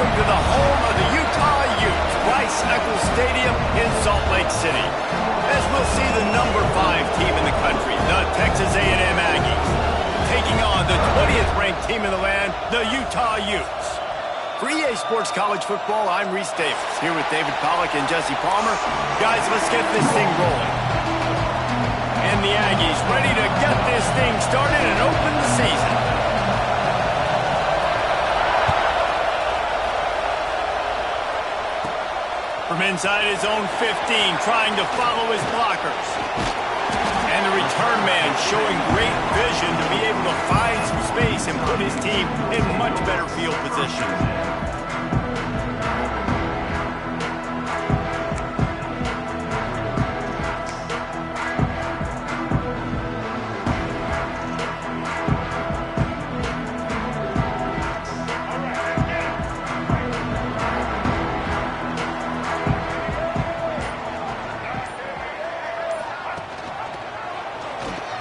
welcome to the home of the Utah Utes, Rice-Eccles Stadium in Salt Lake City. As we'll see the number 5 team in the country, the Texas A&M Aggies, taking on the 20th ranked team in the land, the Utah Utes. For EA Sports College Football, I'm Reese Davis, here with David Pollack and Jesse Palmer. Guys, let's get this thing rolling. And the Aggies ready to get this thing started and open the season. From inside his own 15, trying to follow his blockers. And the return man showing great vision to be able to find some space and put his team in much better field position.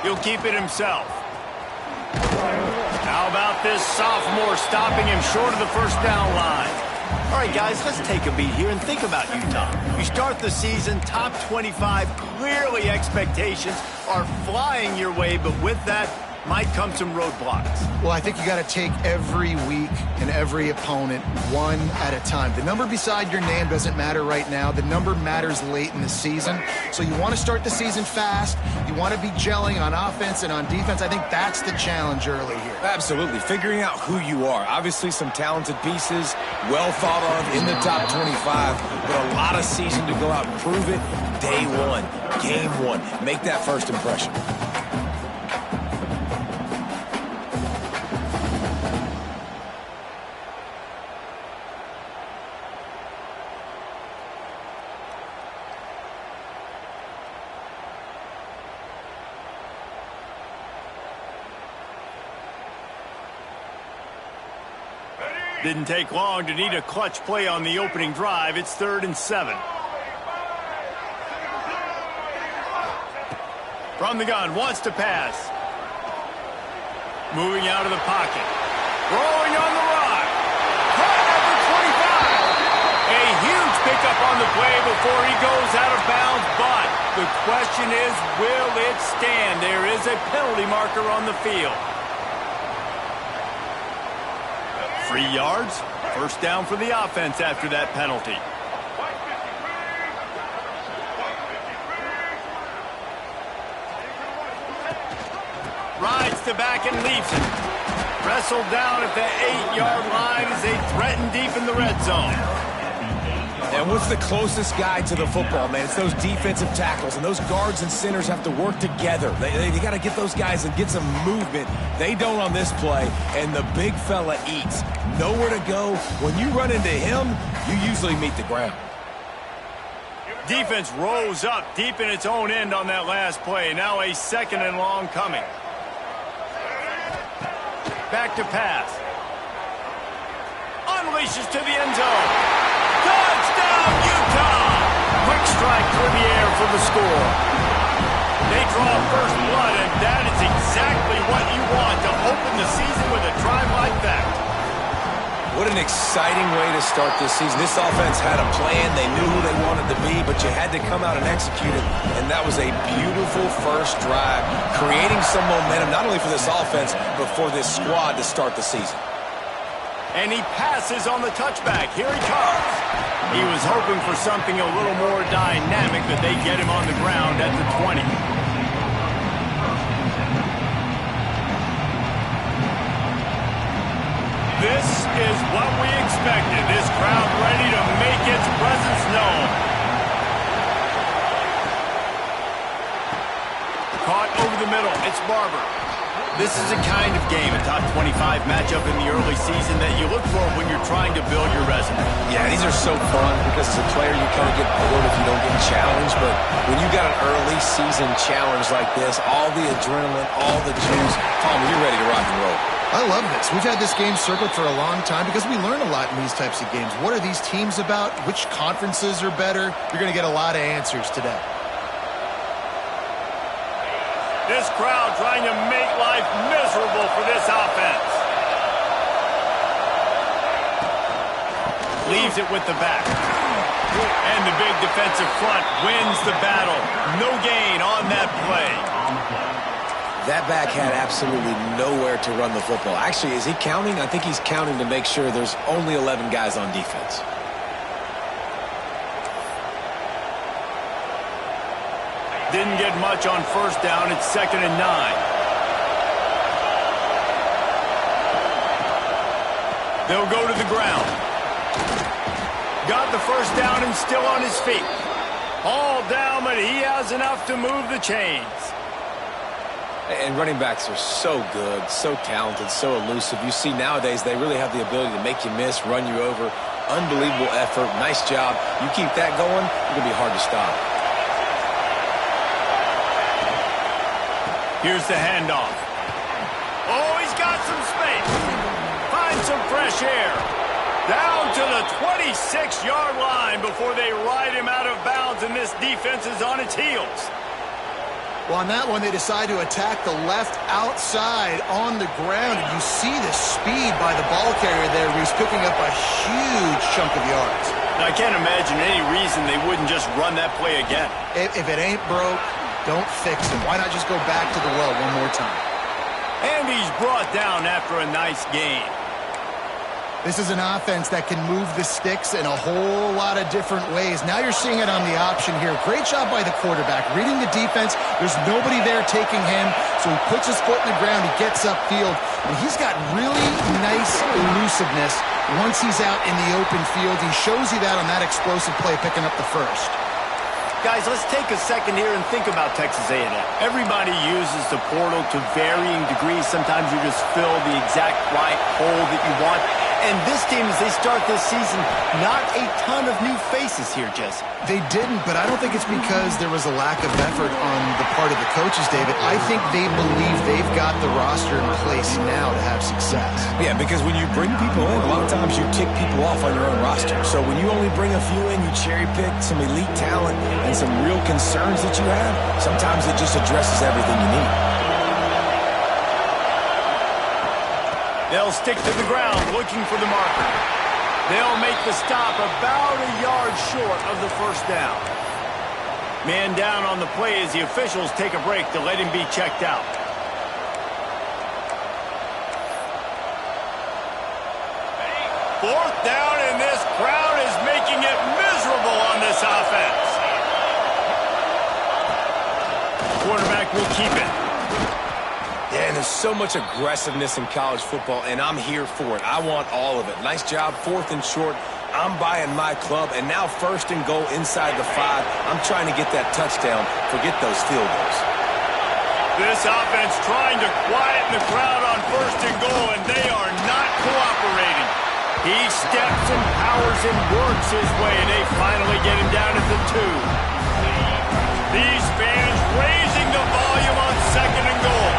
He'll keep it himself. How about this sophomore stopping him short of the first down line? All right, guys, let's take a beat here and think about Utah. You start the season top 25. Clearly expectations are flying your way, but with that might come some roadblocks. Well, I think you got to take every week and every opponent one at a time. The number beside your name doesn't matter right now. The number matters late in the season. So you want to start the season fast. You want to be gelling on offense and on defense. I think that's the challenge early here. Absolutely. Figuring out who you are. Obviously some talented pieces, well thought of in the top 25, but a lot of season to go out and prove it. Day one, game one. Make that first impression. Didn't take long to need a clutch play on the opening drive. It's 3rd and 7. From the gun, wants to pass. Moving out of the pocket. Rolling on the run. Caught at the 25. A huge pickup on the play before he goes out of bounds, but the question is, will it stand? There is a penalty marker on the field. 3 yards, first down for the offense after that penalty. Rides to back and leaves it. Wrestled down at the 8-yard line as they threaten deep in the red zone. And what's the closest guy to the football, man? It's those defensive tackles, and those guards and centers have to work together. They got to get those guys and get some movement. They don't on this play, and the big fella eats. Nowhere to go. When you run into him, you usually meet the ground. Defense rose up deep in its own end on that last play. Now a 2nd and long coming. Back to pass. Unleashes to the end zone. Touchdown, Utah! Quick strike through the air for the score. They draw first blood, and that is exactly what you want to open the season with a drive like that. What an exciting way to start this season. This offense had a plan. They knew who they wanted to be, but you had to come out and execute it, and that was a beautiful first drive, creating some momentum, not only for this offense, but for this squad to start the season. And he passes on the touchback. Here he comes. He was hoping for something a little more dynamic, but they get him on the ground at the 20. This is what we expected. This crowd ready to make its presence known. Caught over the middle. It's Barber. This is a kind of game, a top 25 matchup in the early season that you look for when you're trying to build your resume. Yeah, these are so fun because as a player you kind of get bored if you don't get challenged, but when you got an early season challenge like this, all the adrenaline, all the juice, Palmer, you're ready to rock and roll. I love this. We've had this game circled for a long time because we learn a lot in these types of games. What are these teams about? Which conferences are better? You're going to get a lot of answers today. This crowd trying to make life miserable for this offense. leaves it with the back. And the big defensive front wins the battle. No gain on that play. That back had absolutely nowhere to run the football. Actually, is he counting? I think he's counting to make sure there's only 11 guys on defense. Didn't get much on first down. It's 2nd and 9. They'll go to the ground. Got the first down and still on his feet. All down, but he has enough to move the chains. And running backs are so good, so talented, so elusive. You see nowadays they really have the ability to make you miss, run you over. Unbelievable effort. Nice job. You keep that going, it's going to be hard to stop. Here's the handoff. Oh, he's got some space. Find some fresh air. Down to the 26-yard line before they ride him out of bounds, and this defense is on its heels. Well, on that one, they decide to attack the left outside on the ground, and you see the speed by the ball carrier there, who's picking up a huge chunk of yards. I can't imagine any reason they wouldn't just run that play again. If it ain't broke, don't fix it. Why not just go back to the well one more time? And he's brought down after a nice gain. This is an offense that can move the sticks in a whole lot of different ways. Now you're seeing it on the option here. Great job by the quarterback. Reading the defense, there's nobody there taking him, so he puts his foot in the ground, he gets upfield, and he's got really nice elusiveness once he's out in the open field. He shows you that on that explosive play, picking up the first. Guys, let's take a second here and think about Texas A&M. Everybody uses the portal to varying degrees. Sometimes you just fill the exact right hole that you want. And this team, as they start this season, not a ton of new faces here, Jesse. They didn't, but I don't think it's because there was a lack of effort on the part of the coaches, David. I think they believe they've got the roster in place now to have success. Yeah, because when you bring people in, a lot of times you tick people off on your own roster. So when you only bring a few in, you cherry pick some elite talent and some real concerns that you have, sometimes it just addresses everything you need. They'll stick to the ground looking for the marker. They'll make the stop about a yard short of the first down. Man down on the play as the officials take a break to let him be checked out. Fourth down, and this crowd is making it miserable on this offense. Quarterback will keep it. Yeah, and there's so much aggressiveness in college football, and I'm here for it. I want all of it. Nice job, 4th and short. I'm buying my club, and now 1st and goal inside the 5. I'm trying to get that touchdown. Forget those field goals. This offense trying to quieten the crowd on 1st and goal, and they are not cooperating. He steps and powers and works his way, and they finally get him down at the 2. These fans raising the volume on 2nd and goal.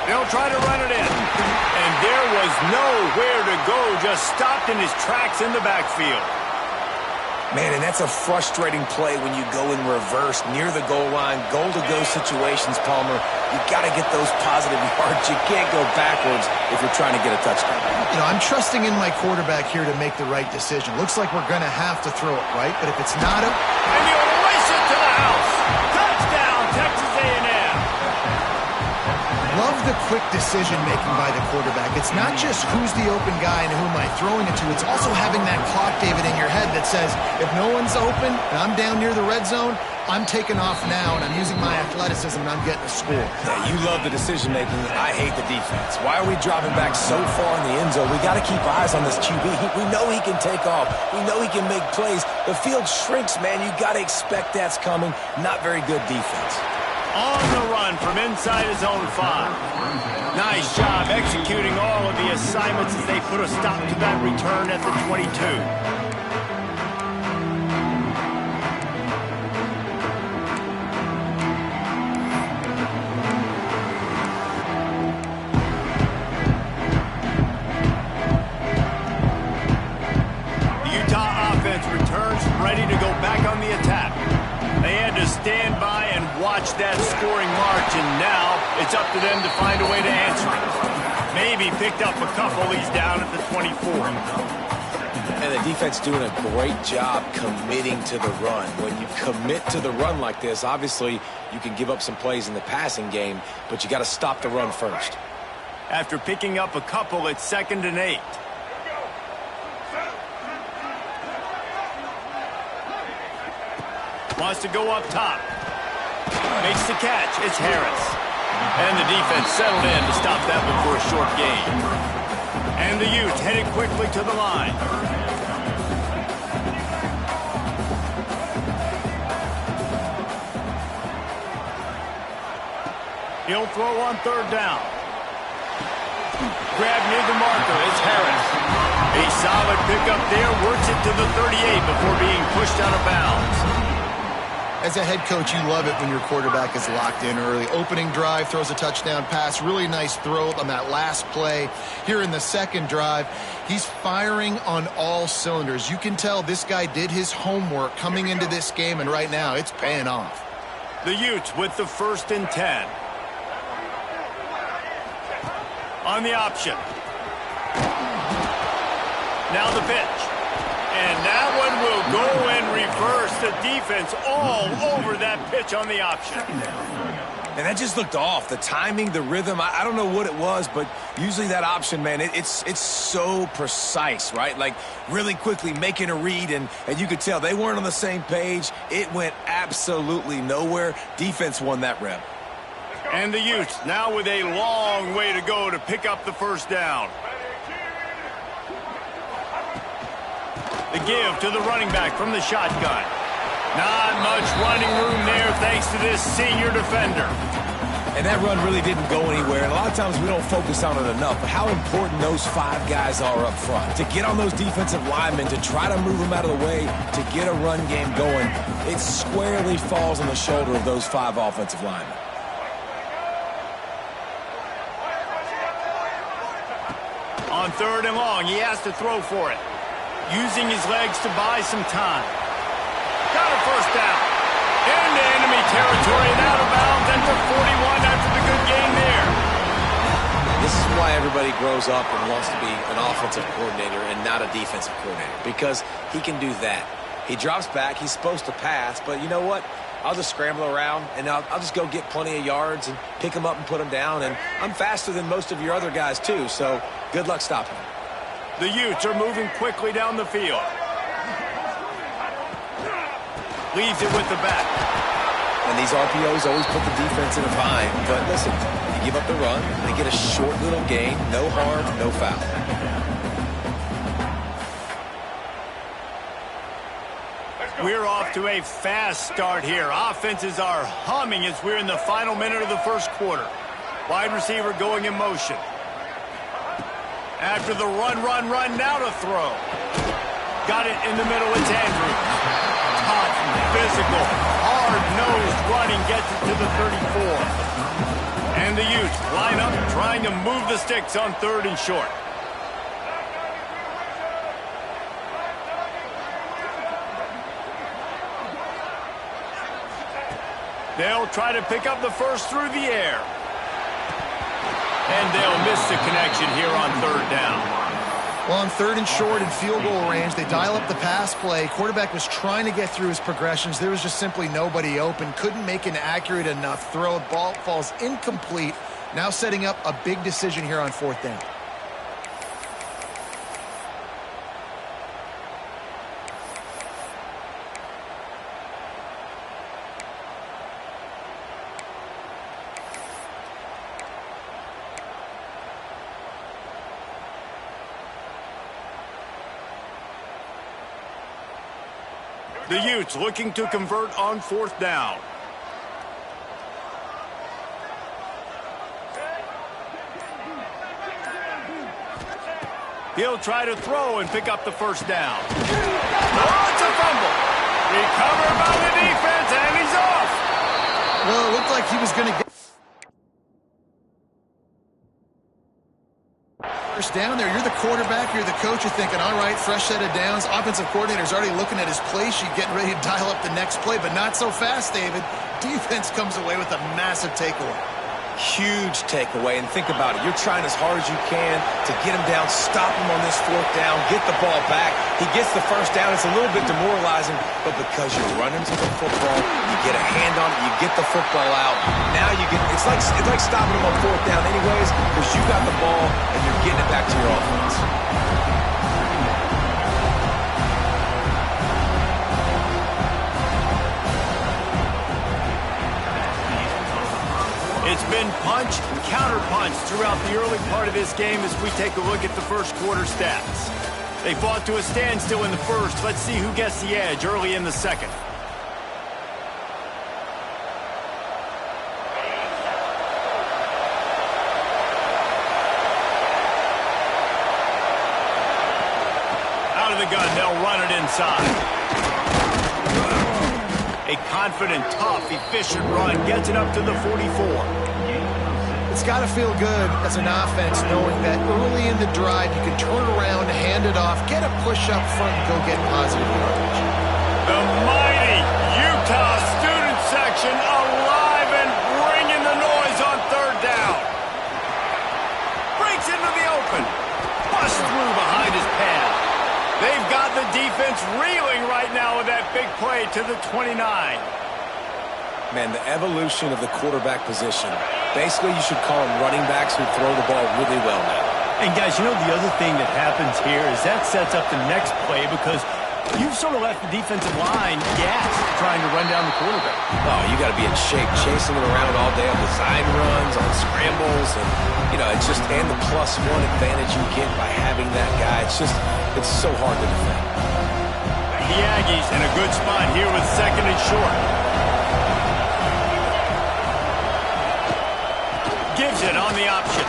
They'll try to run it in. And there was nowhere to go, just stopped in his tracks in the backfield. Man, and that's a frustrating play when you go in reverse near the goal line, goal-to-go situations, Palmer. You got to get those positive yards. You can't go backwards if you're trying to get a touchdown. You know, I'm trusting in my quarterback here to make the right decision. Looks like we're going to have to throw it, right? But if it's not a... And he'll race it to the house. Touchdown, Texas A&M. Love the quick decision-making by the quarterback. It's not just who's the open guy and who am I throwing it to. It's also having that clock, David, in your head that says, if no one's open and I'm down near the red zone, I'm taking off now, and I'm using my athleticism, and I'm getting a score. Yeah, you love the decision-making. I hate the defense. Why are we dropping back so far in the end zone? We got to keep eyes on this QB. We know he can take off. We know he can make plays. The field shrinks, man. You got to expect that's coming. Not very good defense. On the run from inside his own 5. Nice job executing all of the assignments as they put a stop to that return at the 22. The Utah offense returns ready to go back on the attack. They had to stand by and watch that scoring march, and now it's up to them to find a way to answer it. Maybe Maybe picked up a couple. He's down at the 24. And the defense doing a great job committing to the run. When you commit to the run like this, obviously you can give up some plays in the passing game, but you got to stop the run first. After picking up a couple, it's 2nd and 8. Wants to go up top. Makes the catch. It's Harris. And the defense settled in to stop that one for a short gain. And the Utes headed quickly to the line. He'll throw on 3rd down. Grab near the marker. It's Harris. A solid pickup there. Works it to the 38 before being pushed out of bounds. As a head coach, you love it when your quarterback is locked in early. Opening drive, throws a touchdown pass. Really nice throw on that last play. Here in the 2nd drive, he's firing on all cylinders. You can tell this guy did his homework coming into this game, and right now it's paying off. The Utes with the 1st and 10. On the option. Now the pitch. And that one will go in reverse. The defense all over that pitch on the option. And that just looked off. The timing, the rhythm, I don't know what it was, but usually that option, man, it's so precise, right? Like really quickly making a read, and you could tell they weren't on the same page. It went absolutely nowhere. Defense won that rep. And the Utes now with a long way to go to pick up the 1st down. The give to the running back from the shotgun. Not much running room there thanks to this senior defender. And that run really didn't go anywhere. And a lot of times we don't focus on it enough, but how important those 5 guys are up front. To get on those defensive linemen, to try to move them out of the way, to get a run game going, it squarely falls on the shoulder of those 5 offensive linemen. On 3rd and long, he has to throw for it. Using his legs to buy some time. Got a 1st down. Into enemy territory and out of bounds at the 41 after the good game there. This is why everybody grows up and wants to be an offensive coordinator and not a defensive coordinator, because he can do that. He drops back. He's supposed to pass, but you know what? I'll just scramble around, and I'll just go get plenty of yards and pick them up and put them down, and I'm faster than most of your other guys too, so good luck stopping them. The Utes are moving quickly down the field. Leaves it with the back. And these RPOs always put the defense in a bind. But listen, you give up the run, they get a short little gain, no harm, no foul. We're off to a fast start here. Offenses are humming as we're in the final minute of the 1st quarter. Wide receiver going in motion. After the run, now to throw. Got it in the middle, it's Andrews. Tough, physical, hard-nosed running gets it to the 34. And the Utes line up trying to move the sticks on 3rd and short. They'll try to pick up the 1st through the air. And they'll miss the connection here on 3rd down. Well, on 3rd and short and field goal range, they dial up the pass play. Quarterback was trying to get through his progressions. There was just simply nobody open. Couldn't make an accurate enough throw. Ball falls incomplete. Now setting up a big decision here on 4th down. The Utes looking to convert on 4th down. He'll try to throw and pick up the 1st down. Oh, it's a fumble. Recovered by the defense, and he's off. Well, it looked like he was going to get first down there. You're the quarterback, you're the coach, you're thinking, all right, fresh set of downs. Offensive coordinator's already looking at his play sheet, getting ready to dial up the next play, but not so fast, David. Defense comes away with a massive takeaway. Huge takeaway, and think about it. You're trying as hard as you can to get him down, stop him on this fourth down, get the ball back. He gets the first down. It's a little bit demoralizing, but because you're running to the football, you get a hand on it, you get the football out. Now you get, it's like stopping him on fourth down anyways, because you got the ball and you're getting it back to your offense. It's been punch, counter-punch throughout the early part of this game as we take a look at the first quarter stats. They fought to a standstill in the first. Let's see who gets the edge early in the second. Out of the gun, they'll run it inside. A confident, tough, efficient run gets it up to the 44. It's got to feel good as an offense knowing that early in the drive you can turn around, hand it off, get a push up front, and go get positive yardage. The mighty Utah student section alive and bringing the noise on third down. Breaks into the open. Busts through behind his pad. They've got the defense reeling right now with that big play to the 29. Man, the evolution of the quarterback position. Basically, you should call them running backs who throw the ball really well now. And guys, you know the other thing that happens here is that sets up the next play because you've sort of left the defensive line gassed trying to run down the quarterback. Oh, you got to be in shape, chasing it around all day on design runs, on scrambles, and, you know, it's just, and the +1 advantage you get by having that guy. It's so hard to defend. The Aggies in a good spot here with second and short. Gives it on the option.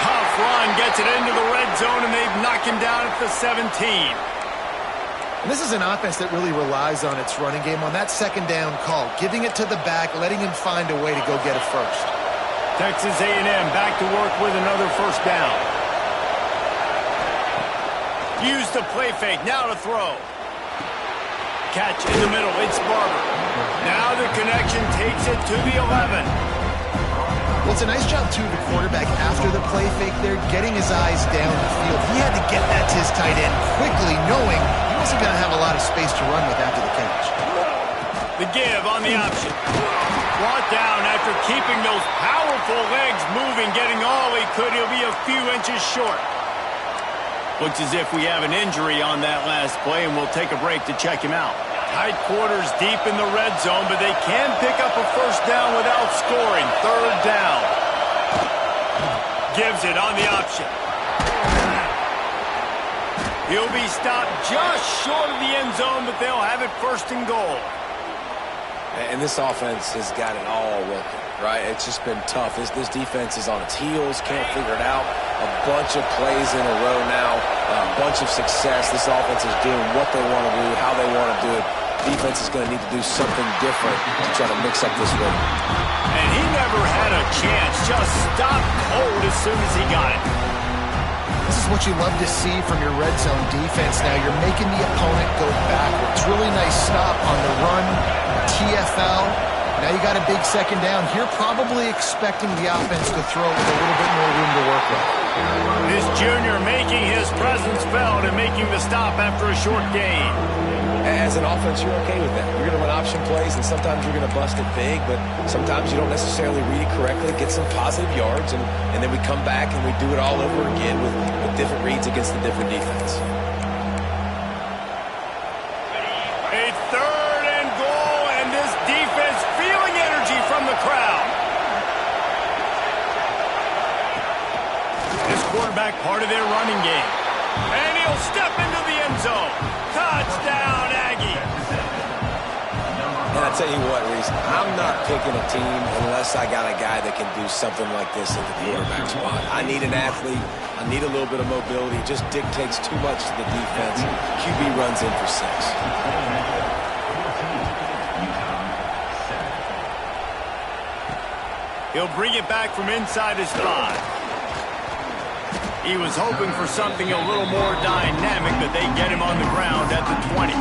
Tough run gets it into the red zone, and they've knocked him down at the 17. And this is an offense that really relies on its running game on that second down call, giving it to the back, letting him find a way to go get it first. Texas A&M back to work with another first down. Use the play fake, now to throw. Catch in the middle, it's Barber. Now the connection takes it to the 11. Well, it's a nice job, too, the quarterback after the play fake there, getting his eyes down the field. He had to get that to his tight end quickly, knowing he wasn't going to have a lot of space to run with after the catch. The give on the option. Brought down after keeping those powerful legs moving, getting all he could. He'll be a few inches short. Looks as if we have an injury on that last play, and we'll take a break to check him out. Tight quarters deep in the red zone, but they can pick up a first down without scoring. Third down. Gives it on the option. He'll be stopped just short of the end zone, but they'll have it first and goal. And this offense has got it all working, right? It's just been tough. This defense is on its heels, can't figure it out. A bunch of plays in a row now, a bunch of success. This offense is doing what they want to do, how they want to do it. Defense is going to need to do something different to try to mix up this rhythm. And he never had a chance, just stopped cold as soon as he got it. This is what you love to see from your red zone defense now. You're making the opponent go backwards. Really nice stop on the run, TFL. Now you got a big second down here, probably expecting the offense to throw with a little bit more room to work with. This junior making his presence felt and making the stop after a short gain. As an offense, you're okay with that. You're going to run option plays, and sometimes you're going to bust it big, but sometimes you don't necessarily read it correctly, get some positive yards, and then we come back and we do it all over again with different reads against the different defense. A third and goal, and this defense feeling energy from the crowd. This quarterback part of their running game. And he'll step into the end zone. Touchdown, Aggie. And I tell you what, Reese, I'm not picking a team unless I got a guy that can do something like this at the quarterback spot. I need an athlete. I need a little bit of mobility. It just dictates too much to the defense. QB runs in for 6. He'll bring it back from inside his 5. He was hoping for something a little more dynamic, but they get him on the ground at the 20.